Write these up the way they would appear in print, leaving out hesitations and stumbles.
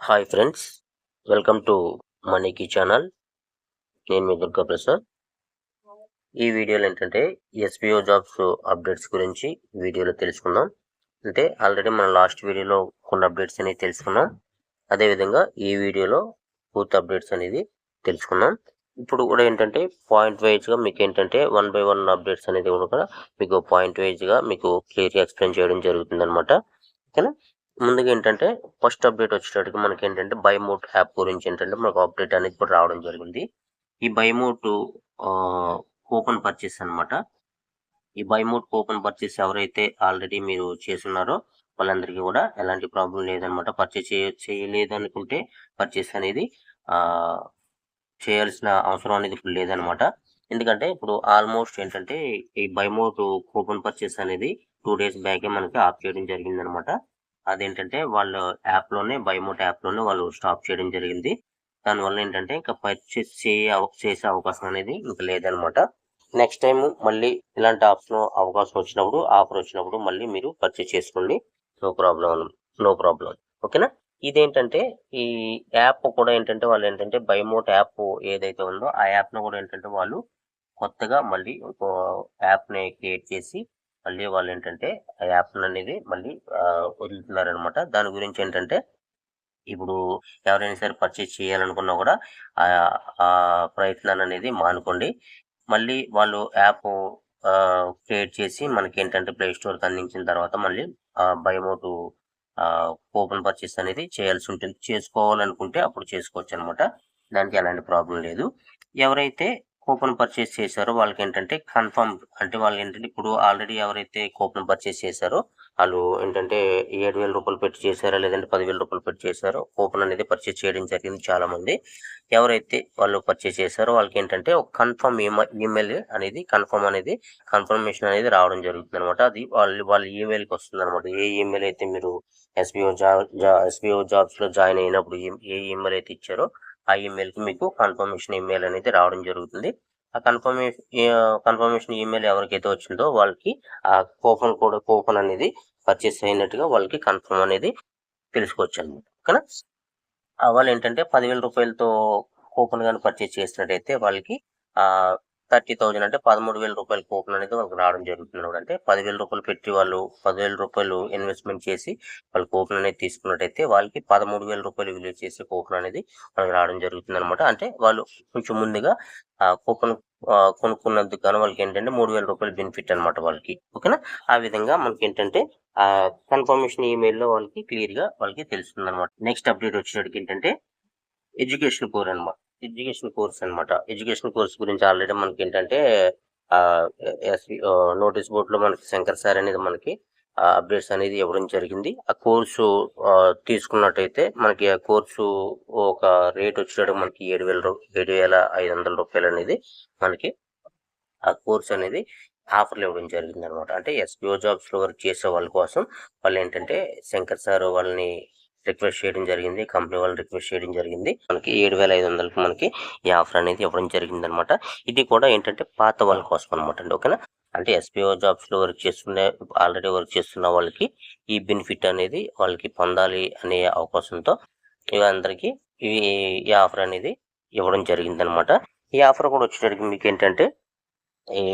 Hi friends, welcome to మనీకి channel. నేను మీ దుర్గా ప్రసాద్. ఈ వీడియోలో ఏంటంటే ఎస్బీఓ జాబ్స్ అప్డేట్స్ గురించి వీడియోలో తెలుసుకుందాం. అంటే ఆల్రెడీ మనం లాస్ట్ వీడియోలో కొన్ని అప్డేట్స్ అనేవి తెలుసుకున్నాం. అదేవిధంగా ఈ వీడియోలో పూర్తి అప్డేట్స్ అనేది తెలుసుకుందాం. ఇప్పుడు కూడా ఏంటంటే పాయింట్ వైజ్గా మీకు ఏంటంటే 1 by 1 అప్డేట్స్ అనేది కూడా మీకు పాయింట్ వైజ్గా మీకు క్లియర్గా ఎక్స్ప్లెయిన్ చేయడం జరుగుతుంది అనమాట. ఓకేనా. ముందుగా ఏంటంటే ఫస్ట్ అప్డేట్ వచ్చేటప్పటికి మనకి ఏంటంటే బైమోట్ యాప్ గురించి ఏంటంటే మనకు అప్డేట్ అనేది ఇప్పుడు రావడం జరిగింది. ఈ బైమోట్ కూపన్ పర్చేస్ అనమాట. ఈ బైమోట్ కూపన్ పర్చేస్ ఎవరైతే ఆల్రెడీ మీరు చేస్తున్నారో వాళ్ళందరికీ కూడా ఎలాంటి ప్రాబ్లం లేదనమాట. పర్చేస్ చేయలేదనుకుంటే పర్చేస్ అనేది చేయాల్సిన అవసరం అనేది ఇప్పుడు లేదనమాట. ఎందుకంటే ఇప్పుడు ఆల్మోస్ట్ ఏంటంటే ఈ బైమోట్ కూపన్ పర్చేస్ అనేది 2 days బ్యాకే మనకి ఆఫ్ చేయడం జరిగిందనమాట. అదేంటంటే వాళ్ళ యాప్లోనే బైమోట్ యాప్లోనే వాళ్ళు స్టాప్ చేయడం జరిగింది. దానివల్ల ఏంటంటే ఇంకా పర్చేస్ చేసే అవకాశం అనేది ఇంకా లేదనమాట. నెక్స్ట్ టైం మళ్ళీ ఇలాంటి అవకాశం వచ్చినప్పుడు ఆఫర్ వచ్చినప్పుడు మళ్ళీ మీరు పర్చేస్ చేసుకోండి. No problem. ఓకేనా. ఇదేంటంటే ఈ యాప్ కూడా ఏంటంటే వాళ్ళు ఏంటంటే బైమోట్ యాప్ ఏదైతే ఉందో ఆ యాప్ను కూడా ఏంటంటే వాళ్ళు కొత్తగా మళ్ళీ ఒక యాప్ని క్రియేట్ చేసి మళ్ళీ వాళ్ళు ఏంటంటే ఆ యాప్ అనేది మళ్ళీ వదులుతున్నారనమాట. దాని గురించి ఏంటంటే ఇప్పుడు ఎవరైనా సరే పర్చేస్ చేయాలనుకున్నా కూడా ఆ ప్రయత్నాన్ని అనేది మానుకోండి. మళ్ళీ వాళ్ళు యాప్ క్రియేట్ చేసి మనకి ఏంటంటే ప్లే స్టోర్కి అందించిన తర్వాత మళ్ళీ బైమోట్ కూపన్ పర్చేస్ అనేది చేయాల్సి ఉంటుంది. చేసుకోవాలనుకుంటే అప్పుడు చేసుకోవచ్చు అనమాట. దానికి ఎలాంటి ప్రాబ్లం లేదు. ఎవరైతే కూపన్ పర్చేస్ చేశారో వాళ్ళకి ఏంటంటే కన్ఫర్మ్ అంటే వాళ్ళు ఏంటంటే ఇప్పుడు ఆల్రెడీ ఎవరైతే కూపన్ పర్చేస్ చేశారో వాళ్ళు ఏంటంటే 7,000 రూపాయలు పెట్టి చేశారో లేదంటే 10,000 రూపాయలు పెట్టి చేశారో కూపన్ అనేది పర్చేస్ చేయడం జరిగింది చాలామంది. ఎవరైతే వాళ్ళు పర్చేస్ చేశారో వాళ్ళకి ఏంటంటే ఒక కన్ఫర్మ్ ఈమెయిల్ అనేది కన్ఫర్మేషన్ అనేది రావడం జరుగుతుంది అనమాట. అది వాళ్ళ ఈమెయిల్కి వస్తుంది అనమాట. ఏ ఈమెయిల్ అయితే మీరు ఎస్బీఓ జాబ్స్లో జాయిన్ అయినప్పుడు ఏ ఈమెయిల్ అయితే ఇచ్చారో ఆ ఈమెయిల్కి మీకు కన్ఫర్మేషన్ ఈమెయిల్ అనేది రావడం జరుగుతుంది. ఆ కన్ఫర్మేషన్ ఈమెయిల్ ఎవరికైతే వచ్చిందో వాళ్ళకి ఆ కూపన్ అనేది పర్చేస్ అయినట్టుగా వాళ్ళకి కన్ఫర్మ్ అనేది తెలుసుకోవచ్చు అనమాట. ఓకేనా. వాళ్ళు ఏంటంటే 10,000 రూపాయలతో కూపన్ కానీ పర్చేస్ చేసినట్టయితే వాళ్ళకి 30,000 అంటే 13,000 రూపాయల కూపన్ అనేది వాళ్ళకి రావడం జరుగుతుంది అనమాట. అంటే 10,000 రూపాయలు పెట్టి వాళ్ళు 10,000 రూపాయలు ఇన్వెస్ట్మెంట్ చేసి వాళ్ళు కూపన్ అనేది తీసుకున్నట్టయితే వాళ్ళకి 13,000 రూపాయలు విలువ చేసే కూపన్ అనేది వాళ్ళకి రావడం జరుగుతుంది అనమాట. అంటే వాళ్ళు కొంచెం ముందుగా కూపన్ కొనుక్కున్నందుకు గాను వాళ్ళకి ఏంటంటే 3,000 రూపాయలు బెనిఫిట్ అనమాట వాళ్ళకి. ఓకేనా. ఆ విధంగా మనకి ఏంటంటే కన్ఫర్మేషన్ ఈమెయిల్లో వాళ్ళకి క్లియర్గా వాళ్ళకి తెలుస్తుంది అనమాట. నెక్స్ట్ అప్డేట్ వచ్చేటికి ఏంటంటే ఎడ్యుకేషన్ కోర్స్ అనమాట. ఎడ్యుకేషన్ కోర్స్ గురించి ఆల్రెడీ మనకి ఏంటంటే నోటీస్ బోర్డులో మనకి శంకర్ సార్ అనేది మనకి అప్డేట్స్ అనేది ఇవ్వడం జరిగింది. ఆ కోర్సు తీసుకున్నట్టయితే మనకి ఆ కోర్సు ఒక రేట్ వచ్చేటప్పుడు మనకి 7,500 రూపాయలు అనేది మనకి ఆ కోర్స్ అనేది ఆఫర్లు ఇవ్వడం జరిగింది అనమాట. అంటే ఎస్బీఓ జాబ్స్లో వర్క్ చేసే వాళ్ళ కోసం వాళ్ళు ఏంటంటే శంకర్ సార్ వాళ్ళని రిక్వెస్ట్ చేయడం జరిగింది. కంపెనీ వాళ్ళని రిక్వెస్ట్ చేయడం జరిగింది. మనకి 7,500కి మనకి ఈ ఆఫర్ అనేది ఇవ్వడం జరిగింది అనమాట. ఇది కూడా ఏంటంటే పాత వాళ్ళ కోసం అనమాట అండి. ఓకేనా. అంటే ఎస్బీఓ జాబ్స్లో ఆల్రెడీ వర్క్ చేస్తున్న వాళ్ళకి ఈ బెనిఫిట్ అనేది వాళ్ళకి పొందాలి అనే అవకాశంతో అందరికీ ఈ ఆఫర్ అనేది ఇవ్వడం జరిగింది అనమాట. ఈ ఆఫర్ కూడా వచ్చేటప్పటికి మీకు ఏంటంటే ఈ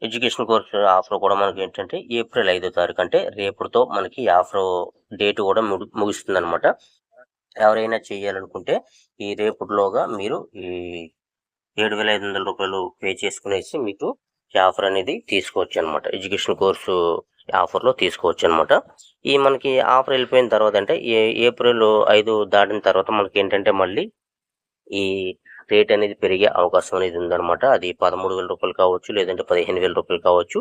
ఎడ్యుకేషన్ కోర్స్ ఆఫర్ కూడా మనకి ఏంటంటే ఏప్రిల్ 5వ తారీఖు అంటే రేపుతో మనకి ఆఫర్ డేట్ కూడా ముగుస్తుంది అనమాట. ఎవరైనా చేయాలనుకుంటే ఈ రేపులోగా మీరు ఈ 7,500 రూపాయలు పే చేసుకునేసి మీకు ఈ ఆఫర్ అనేది తీసుకోవచ్చు అనమాట. ఎడ్యుకేషన్ కోర్సు ఆఫర్లో తీసుకోవచ్చు అనమాట. ఈ మనకి ఆఫర్ వెళ్ళిపోయిన తర్వాత అంటే ఏప్రిల్ 5 దాటిన తర్వాత మనకి ఏంటంటే మళ్ళీ ఈ రేట్ అనేది పెరిగే అవకాశం అనేది ఉందన్నమాట. అది 13,000 రూపాయలు కావచ్చు, లేదంటే 15,000 రూపాయలు కావచ్చు.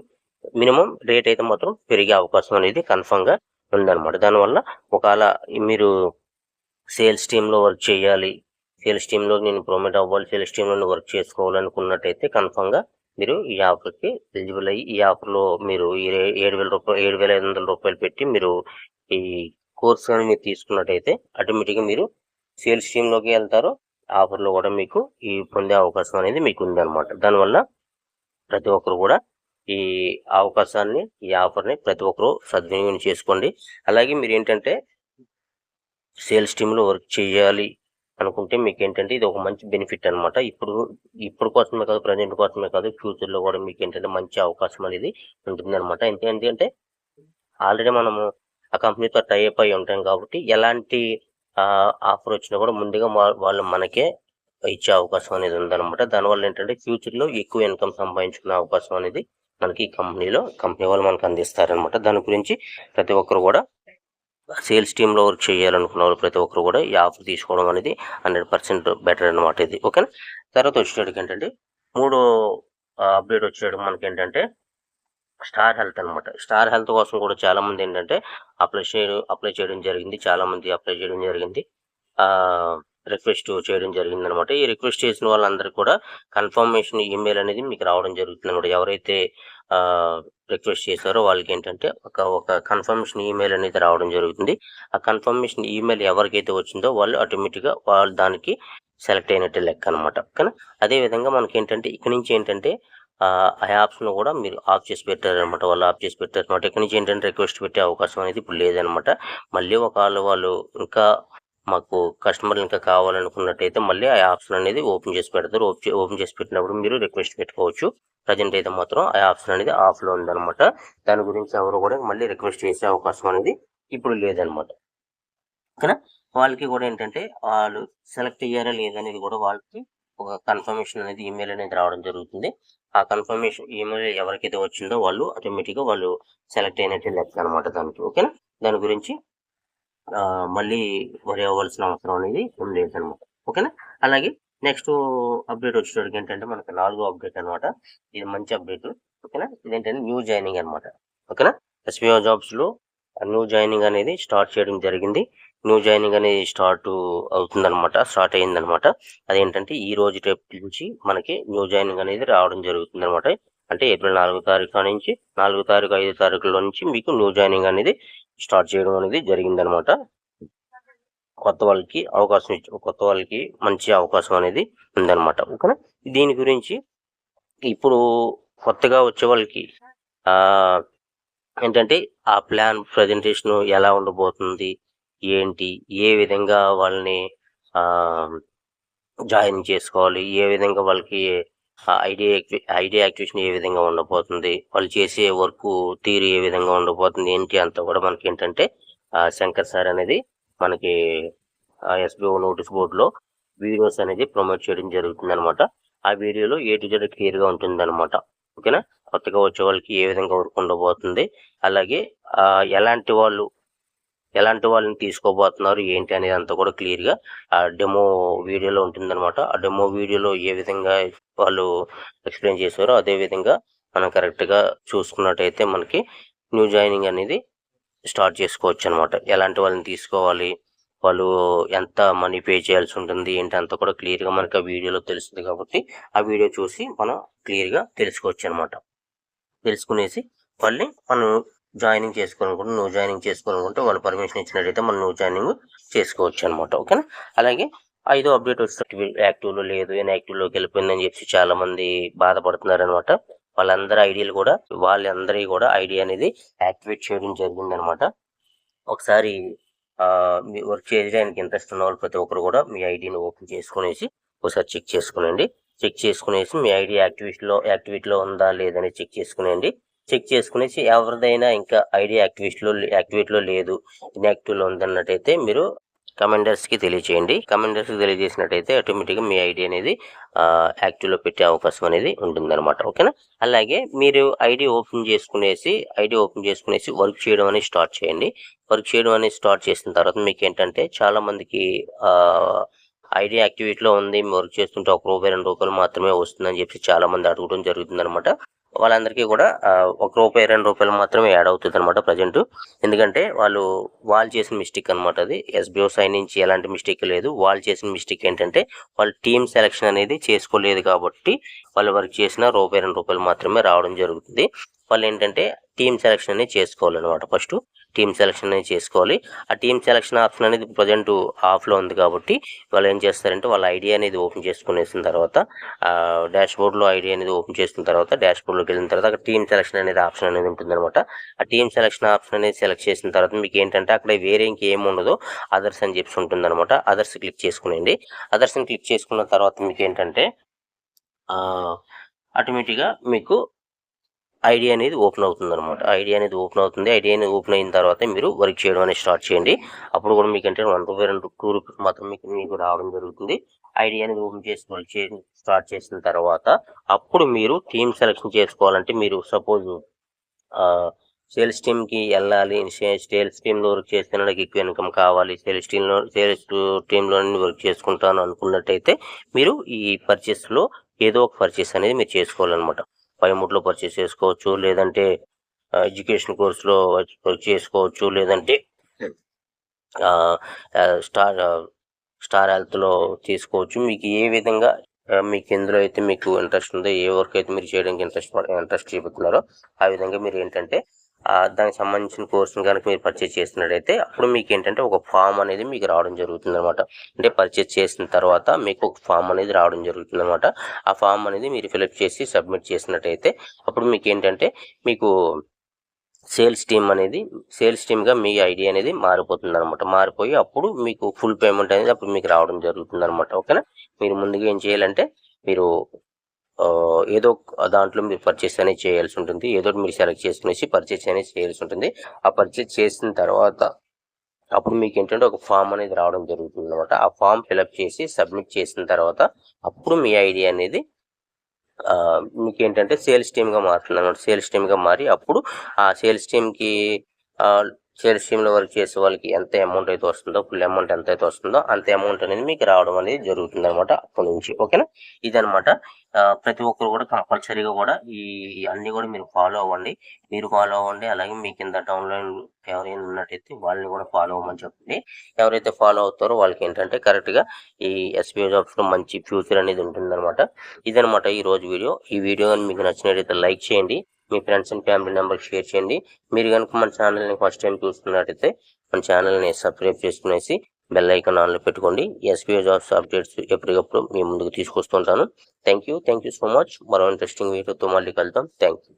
మినిమం రేట్ అయితే మాత్రం పెరిగే అవకాశం అనేది కన్ఫర్మ్గా ఉందన్నమాట. దానివల్ల ఒకవేళ మీరు సేల్స్ టీంలో వర్క్ చేయాలి, సేల్స్ టీంలో నేను ప్రమోట్ అవ్వాలి, సేల్స్ టీంలో వర్క్ చేసుకోవాలనుకున్నట్టయితే కన్ఫర్మ్గా మీరు ఈ ఆఫర్కి ఎలిజిబుల్ అయ్యి ఈ ఆఫర్లో మీరు ఈ 7,500 రూపాయలు పెట్టి మీరు ఈ కోర్స్ కానీ మీరు తీసుకున్నట్టయితే ఆటోమేటిక్గా మీరు సేల్స్ టీంలోకి వెళ్తారు. ఆఫర్లో కూడా మీకు ఈ పొందే అవకాశం అనేది మీకు ఉందన్నమాట. దానివల్ల ప్రతి ఒక్కరు కూడా ఈ అవకాశాన్ని ఈ ఆఫర్ని ప్రతి ఒక్కరు సద్వినియోగం చేసుకోండి. అలాగే మీరు ఏంటంటే సేల్స్ టీంలో వర్క్ చేయాలి అనుకుంటే మీకు ఏంటంటే ఇది ఒక మంచి బెనిఫిట్ అనమాట. ఇప్పుడు కోసమే కాదు, ప్రజెంట్ కోసమే కాదు, ఫ్యూచర్లో కూడా మీకు ఏంటంటే మంచి అవకాశం అనేది ఉంటుందన్నమాట. ఎందుకంటే ఆల్రెడీ మనము ఆ కంపెనీతో టైఅప్ అయి ఉంటాం కాబట్టి ఎలాంటి ఆఫర్ వచ్చినా కూడా ముందుగా వాళ్ళు మనకే ఇచ్చే అవకాశం అనేది ఉందన్నమాట. దానివల్ల ఏంటంటే ఫ్యూచర్లో ఎక్కువ ఇన్కమ్ సంపాదించుకునే అవకాశం అనేది మనకి కంపెనీ వాళ్ళు మనకు అందిస్తారనమాట. దాని గురించి ప్రతి ఒక్కరు కూడా సేల్స్ టీంలో వర్క్ చేయాలనుకున్న వాళ్ళు ప్రతి ఒక్కరు కూడా ఈ ఆఫర్ తీసుకోవడం అనేది 100% బెటర్ అనమాట ఇది. ఓకేనా. తర్వాత వచ్చేటికి ఏంటంటే మూడో అప్డేట్ వచ్చేటికి మనకి ఏంటంటే స్టార్ హెల్త్ అనమాట. స్టార్ హెల్త్ కోసం కూడా చాలా మంది ఏంటంటే అప్లై చేయడం జరిగింది. చాలా మంది అప్లై చేయడం జరిగింది, రిక్వెస్ట్ చేయడం జరిగింది అనమాట. ఈ రిక్వెస్ట్ చేసిన వాళ్ళందరికీ కూడా కన్ఫర్మేషన్ ఈమెయిల్ అనేది మీకు రావడం జరుగుతుంది అనమాట. ఎవరైతే రిక్వెస్ట్ చేశారో వాళ్ళకి ఏంటంటే ఒక కన్ఫర్మేషన్ ఈమెయిల్ అనేది రావడం జరుగుతుంది. ఆ కన్ఫర్మేషన్ ఈమెయిల్ ఎవరికైతే వచ్చిందో వాళ్ళు ఆటోమేటిక్గా వాళ్ళు దానికి సెలెక్ట్ అయినట్టే లెక్క అనమాట. ఓకేనా. అదేవిధంగా మనకి ఏంటంటే ఇక్కడ నుంచి ఏంటంటే ఆ యాప్స్ను కూడా మీరు ఆఫ్ చేసి పెట్టారనమాట. వాళ్ళు ఆఫ్ చేసి పెట్టారనమాట. ఇక్కడ నుంచి ఏంటంటే రిక్వెస్ట్ పెట్టే అవకాశం అనేది ఇప్పుడు లేదనమాట. మళ్ళీ ఒకవేళ వాళ్ళు ఇంకా మాకు కస్టమర్లు ఇంకా కావాలనుకున్నట్టయితే మళ్ళీ ఆ ఆప్షన్ అనేది ఓపెన్ చేసి పెడతారు. ఓపెన్ చేసి పెట్టినప్పుడు మీరు రిక్వెస్ట్ పెట్టుకోవచ్చు. ప్రజెంట్ అయితే మాత్రం ఆ ఆప్షన్ అనేది ఆఫ్లో ఉందన్నమాట. దాని గురించి ఎవరు కూడా మళ్ళీ రిక్వెస్ట్ చేసే అవకాశం అనేది ఇప్పుడు లేదనమాట. ఓకేనా. వాళ్ళకి కూడా ఏంటంటే వాళ్ళు సెలెక్ట్ అయ్యారా లేదనేది కూడా వాళ్ళకి ఒక కన్ఫర్మేషన్ అనేది ఈమెయిల్ అనేది రావడం జరుగుతుంది. ఆ కన్ఫర్మేషన్ ఈమెయిల్ ఎవరికైతే వచ్చిందో వాళ్ళు ఆటోమేటిక్గా వాళ్ళు సెలెక్ట్ అయినట్టు లెక్క అనమాట దానికి. ఓకేనా. దాని గురించి మళ్ళీ వరి అవ్వాల్సిన అవసరం అనేది లేదనమాట. ఓకేనా. అలాగే నెక్స్ట్ అప్డేట్ వచ్చేటప్పటికి ఏంటంటే మనకి 4వ అప్డేట్ అనమాట. ఇది మంచి అప్డేట్. ఓకేనా. ఇదేంటంటే న్యూ జాయినింగ్ అనమాట. ఓకేనా. SBO జాబ్స్లో న్యూ జాయినింగ్ అనేది స్టార్ట్ చేయడం జరిగింది. న్యూ జాయినింగ్ అనేది స్టార్ట్ అయిందనమాట. అదేంటంటే ఈ రోజు రేపు నుంచి మనకి న్యూ జాయినింగ్ అనేది రావడం జరుగుతుంది అనమాట. అంటే ఏప్రిల్ 4వ తారీఖు నుంచి 4వ తారీఖు 5వ తారీఖులో నుంచి మీకు న్యూ జాయినింగ్ అనేది స్టార్ట్ చేయడం అనేది జరిగిందనమాట. కొత్త వాళ్ళకి మంచి అవకాశం అనేది ఉందన్నమాట. ఓకేనా. దీని గురించి ఇప్పుడు కొత్తగా వచ్చే వాళ్ళకి ఏంటంటే ఆ ప్లాన్ ప్రజెంటేషన్ ఎలా ఉండబోతుంది, ఏంటి, ఏ విధంగా వాళ్ళని జాయిన్ చేసుకోవాలి, ఏ విధంగా వాళ్ళకి ఐడియా యాక్టివేషన్ ఏ విధంగా ఉండబోతుంది, వాళ్ళు చేసే వర్క్ తీరు ఏ విధంగా ఉండబోతుంది, ఏంటి అంతా కూడా మనకి ఏంటంటే శంకర్ సార్ అనేది మనకి SBO నోటీస్ బోర్డులో వీడియోస్ అనేది ప్రమోట్ చేయడం జరుగుతుంది అనమాట. ఆ వీడియోలో A to Z క్లియర్గా ఉంటుంది అనమాట. ఓకేనా. కొత్తగా వచ్చే వాళ్ళకి ఏ విధంగా వర్క్ ఉండబోతుంది, అలాగే ఎలాంటి వాళ్ళని తీసుకోబోతున్నారు ఏంటి అనేది అంతా కూడా క్లియర్గా ఆ డెమో వీడియోలో ఉంటుందన్నమాట. ఆ డెమో వీడియోలో ఏ విధంగా వాళ్ళు ఎక్స్ప్లెయిన్ చేశారో అదే విధంగా మనం కరెక్ట్గా చూసుకున్నట్టయితే మనకి న్యూ జాయినింగ్ అనేది స్టార్ట్ చేసుకోవచ్చు అనమాట. ఎలాంటి వాళ్ళని తీసుకోవాలి, వాళ్ళు ఎంత మనీ పే చేయాల్సి ఉంటుంది ఏంటి అంతా కూడా క్లియర్గా మనకి ఆ వీడియోలో తెలుస్తుంది. కాబట్టి ఆ వీడియో చూసి మనం క్లియర్గా తెలుసుకోవచ్చు అనమాట. తెలుసుకునేసి వాళ్ళని మనం జాయినింగ్ చేసుకోవాలనుకుంటే నువ్వు జాయినింగ్ చేసుకోవాలనుకుంటే వాళ్ళు పర్మిషన్ ఇచ్చినట్టయితే మనం నువ్వు జాయినింగ్ చేసుకోవచ్చు అనమాట. ఓకేనా. అలాగే 5వ అప్డేట్ వచ్చి యాక్టివ్లో లేదు, ఇన్యాక్టివ్లోకి వెళ్ళిపోయిందని చెప్పి చాలా మంది బాధపడుతున్నారు అనమాట. వాళ్ళందరి కూడా ఐడి అనేది యాక్టివేట్ చేయడం జరిగిందనమాట. ఒకసారి మీ వర్క్ చేయడానికి ఇంట్రెస్ట్ ఉన్న వాళ్ళు ప్రతి ఒక్కరు కూడా మీ ఐడిని ఓపెన్ చేసుకునేసి ఒకసారి చెక్ చేసుకునండి. చెక్ చేసుకునేసి మీ ఐడి యాక్టివిటీలో ఉందా లేదని చెక్ చేసుకునేయండి. చెక్ చేసుకునేసి ఎవరిదైనా ఇంకా ఐడి యాక్టివిటీలో లేదు, ఇన్యాక్టివ్లో ఉందన్నట్టయితే మీరు కమెండర్స్కి తెలియజేయండి. కమెండర్స్కి తెలియజేసినట్టయితే ఆటోమేటిక్గా మీ ఐడి అనేది యాక్టివ్లో పెట్టే అవకాశం అనేది ఉంటుందన్నమాట. ఓకేనా. అలాగే మీరు ఐడి ఓపెన్ చేసుకునేసి వర్క్ చేయడం అనేది స్టార్ట్ చేయండి. వర్క్ చేయడం అనేది స్టార్ట్ చేసిన తర్వాత మీకు ఏంటంటే చాలా మందికి ఐడి యాక్టివిటీలో ఉంది, వర్క్ చేస్తుంటే ₹1 ₹2 మాత్రమే వస్తుందని చెప్పి చాలా మంది అడగడం జరుగుతుంది అనమాట. వాళ్ళందరికీ కూడా ₹1 ₹2 మాత్రమే యాడ్ అవుతుంది అనమాట ప్రజెంట్. ఎందుకంటే వాళ్ళు చేసిన మిస్టేక్ అనమాట. అది SBO సైడ్ నుంచి ఎలాంటి మిస్టేక్ లేదు. వాళ్ళు చేసిన మిస్టేక్ ఏంటంటే వాళ్ళు టీమ్ సెలెక్షన్ అనేది చేసుకోలేదు కాబట్టి వాళ్ళు వర్క్ చేసిన ₹1 ₹2 మాత్రమే రావడం జరుగుతుంది. వాళ్ళు ఏంటంటే టీమ్ సెలెక్షన్ అనేది చేసుకోవాలన్నమాట. ఫస్ట్ టీమ్ సెలక్షన్ అనేది చేసుకోవాలి. ఆ టీమ్ సెలక్షన్ ఆప్షన్ అనేది ప్రజెంట్ ఆఫ్లో ఉంది కాబట్టి వాళ్ళు ఏం చేస్తారంటే వాళ్ళ ఐడి అనేది ఓపెన్ చేసుకునేసిన తర్వాత డాష్బోర్డ్లో ఐడి అనేది ఓపెన్ చేసుకున్న తర్వాత డాష్బోర్డ్లోకి వెళ్ళిన తర్వాత అక్కడ టీమ్ సెలక్షన్ అనేది ఆప్షన్ అనేది ఉంటుందన్నమాట. ఆ టీమ్ సెలక్షన్ ఆప్షన్ అనేది సెలెక్ట్ చేసిన తర్వాత మీకు ఏంటంటే అక్కడ వేరే ఇంకేం ఉండదు, అదర్స్ అని చెప్పి ఉంటుందన్నమాట. అదర్స్ క్లిక్ చేసుకునేయండి. అదర్స్ని క్లిక్ చేసుకున్న తర్వాత మీకు ఏంటంటే ఆటోమేటిక్గా మీకు ఐడి అనేది ఓపెన్ అవుతుంది అనమాట. ఐడి అనేది ఓపెన్ అవుతుంది. ఐడి అనేది ఓపెన్ అయిన తర్వాత మీరు వర్క్ చేయడం అనేది స్టార్ట్ చేయండి. అప్పుడు కూడా మీకు అంటే 1 రూపాయి 2 రూపీస్ మాత్రం మీకు రావడం జరుగుతుంది. ఐడి అనేది ఓపెన్ చేసి వర్క్ చేయడం స్టార్ట్ చేసిన తర్వాత అప్పుడు మీరు టీమ్ సెలెక్షన్ చేసుకోవాలంటే మీరు సపోజ్ సేల్స్ టీమ్కి వెళ్ళాలి, సేల్స్ టీంలో వర్క్ చేస్తే నాకు ఎక్కువ ఇన్కమ్ కావాలి, సేల్స్ టీంలో వర్క్ చేసుకుంటాను అనుకున్నట్టయితే మీరు ఈ పర్చేస్లో ఏదో ఒక పర్చేస్ అనేది మీరు చేసుకోవాలన్నమాట. పైమూట్లో పర్చేస్ చేసుకోవచ్చు, లేదంటే ఎడ్యుకేషన్ కోర్సులో వర్క్ చేసుకోవచ్చు, లేదంటే స్టార్ హెల్త్లో తీసుకోవచ్చు. మీకు ఏ విధంగా మీకు ఎందులో అయితే మీకు ఇంట్రెస్ట్ ఉందో, ఏ వర్క్ అయితే మీరు చేయడానికి ఇంట్రెస్ట్ చూపుతున్నారో ఆ విధంగా మీరు ఏంటంటే దానికి సంబంధించిన కోర్సును కనుక మీరు పర్చేస్ చేసినట్టయితే అప్పుడు మీకు ఏంటంటే ఒక ఫామ్ అనేది మీకు రావడం జరుగుతుంది అనమాట. అంటే పర్చేస్ చేసిన తర్వాత మీకు ఒక ఫామ్ అనేది రావడం జరుగుతుంది అనమాట. ఆ ఫామ్ అనేది మీరు ఫిలప్ చేసి సబ్మిట్ చేసినట్టయితే అప్పుడు మీకు ఏంటంటే మీకు సేల్స్ టీమ్గా మీ ఐడి అనేది మారిపోతుంది అనమాట. మారిపోయి అప్పుడు మీకు ఫుల్ పేమెంట్ అనేది అప్పుడు మీకు రావడం జరుగుతుంది అనమాట. ఓకేనా. మీరు ముందుగా ఏం చేయాలంటే మీరు ఏదో దాంట్లో మీరు పర్చేస్ అనేది చేయాల్సి ఉంటుంది. ఏదో మీరు సెలెక్ట్ చేసుకునేసి పర్చేస్ అనేది చేయాల్సి ఉంటుంది. ఆ పర్చేస్ చేసిన తర్వాత అప్పుడు మీకు ఏంటంటే ఒక ఫామ్ అనేది రావడం జరుగుతుంది అనమాట. ఆ ఫామ్ ఫిలప్ చేసి సబ్మిట్ చేసిన తర్వాత అప్పుడు మీ ఐడి అనేది మీకు ఏంటంటే సేల్స్ టీమ్గా మారుతుంది అనమాట. సేల్స్ టీమ్గా మారి అప్పుడు ఆ సేల్స్ టీంలో వర్క్ చేసే వాళ్ళకి ఎంత అమౌంట్ అయితే వస్తుందో, ఫుల్ అమౌంట్ ఎంత అయితే వస్తుందో అంత అమౌంట్ అనేది మీకు రావడం అనేది జరుగుతుంది అనమాట అప్పటి నుంచి. ఓకేనా. ఇదనమాట. ప్రతి ఒక్కరు కూడా కంపల్సరీగా కూడా ఈ అన్నీ కూడా మీరు ఫాలో అవ్వండి. అలాగే మీ కింద డౌన్లైన్ ఎవరైనా ఉన్నట్టయితే వాళ్ళని కూడా ఫాలో అవ్వమని చెప్పండి. ఎవరైతే ఫాలో అవుతారో వాళ్ళకి ఏంటంటే కరెక్ట్గా ఈ ఎస్బీఐ జాబ్స్లో మంచి ఫ్యూచర్ అనేది ఉంటుందన్నమాట. ఇదనమాట ఈరోజు వీడియో. ఈ వీడియో కానీ మీకు నచ్చినట్టయితే లైక్ చేయండి, మీ ఫ్రెండ్స్ అండ్ ఫ్యామిలీ మెంబర్కి షేర్ చేయండి. మీరు కనుక మన ఛానల్ని ఫస్ట్ టైం చూస్తున్నట్టయితే మన ఛానల్ని సబ్స్క్రైబ్ చేసుకునేసి బెల్ ఐకాన్ ఆన్లో పెట్టుకోండి. ఎస్బీఐ జాబ్స్ అప్డేట్స్ ఎప్పటికప్పుడు మీ ముందుకు తీసుకొస్తుంటాను. Thank you so much. మరో ఇంట్రెస్టింగ్ వీడియోతో మళ్ళీ కలుద్దాం. Thank you.